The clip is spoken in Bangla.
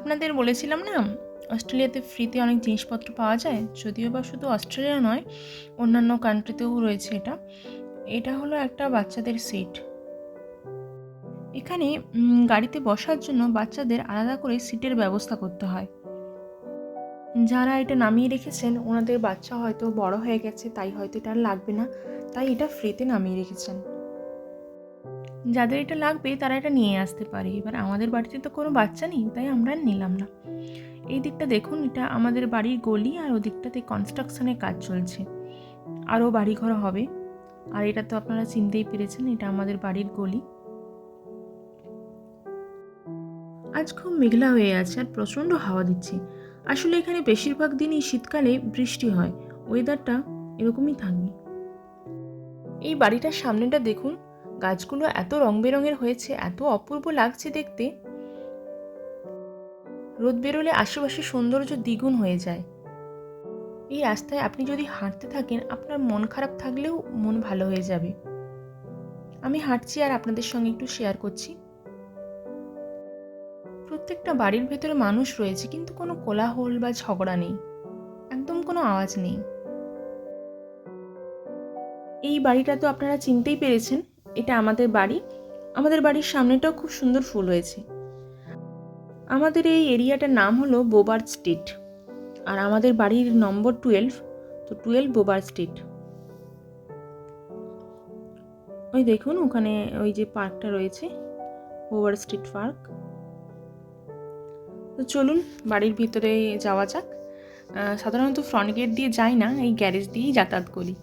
আপনাদের বলেছিলাম না, অস্ট্রেলিয়াতে ফ্রিতে অনেক জিনিসপত্র পাওয়া যায়। যদিও বা শুধু অস্ট্রেলিয়া নয়, অন্যান্য কান্ট্রিতেও রয়েছে এটা। এটা হলো একটা বাচ্চাদের সিট। এখানে গাড়িতে বসার জন্য বাচ্চাদের আলাদা করে সিটের ব্যবস্থা করতে হয়। যারা এটা নামিয়ে রেখেছেন ওনাদের বাচ্চা হয়তো বড় হয়ে গেছে, তাই হয়তো এটা আর লাগবে না, তাই এটা ফ্রিতে নামিয়ে রেখেছেন। যাদের এটা লাগবে তারা এটা নিয়ে আসতে পারে। এবার আমাদের বাড়িতে তো কোনো বাচ্চা নেই, তাই আমরা আর নিলাম না। এই দিকটা দেখুন, এটা আমাদের বাড়ির গলি, আর ওদিকটাতে কনস্ট্রাকশনের কাজ চলছে, আরও বাড়িঘর হবে। আর এটা তো আপনারা চিনতেই পেরেছেন, এটা আমাদের বাড়ির গলি। আজ খুব মেঘলা হয়ে আছে আর প্রচণ্ড হাওয়া দিচ্ছে। আসলে এখানে বেশিরভাগ দিনই শীতকালে বৃষ্টি হয়, ওয়েদারটা এরকমই থাকবে। এই বাড়িটার সামনেটা দেখুন, গাছগুলো এত রং বেরঙের হয়েছে, এত অপূর্ব লাগছে দেখতে। রোদ বেরোলে আশেপাশে সৌন্দর্য দ্বিগুণ হয়ে যায়। এই রাস্তায় আপনি যদি হাঁটতে থাকেন, আপনার মন খারাপ থাকলেও মন ভালো হয়ে যাবে। আমি হাঁটছি আর আপনাদের সঙ্গে একটু শেয়ার করছি। প্রত্যেকটা বাড়ির ভেতরে মানুষ রয়েছে, কিন্তু কোনো কোলাহল বা ঝগড়া নেই, একদম কোনো আওয়াজ নেই। এই বাড়িটা তো আপনারা চিনতেই পেরেছেন, এটা আমাদের বাড়ি। আমাদের বাড়ির সামনেটাও খুব সুন্দর ফুল হয়েছে। আমাদের এই এরিয়াটার নাম হলো বোবার স্ট্রিট, আর আমাদের বাড়ির নম্বর 12, তো 12 বোবার স্ট্রিট। ওই দেখুন ওখানে ওই যে পার্কটা রয়েছে, বোবার স্ট্রিট পার্ক। তো চলুন বাড়ির ভিতরে যাওয়া যাক। সাধারণত ফ্রন্ট গেট দিয়ে যাই না, এই গ্যারেজ দিয়েই যাতায়াত করি।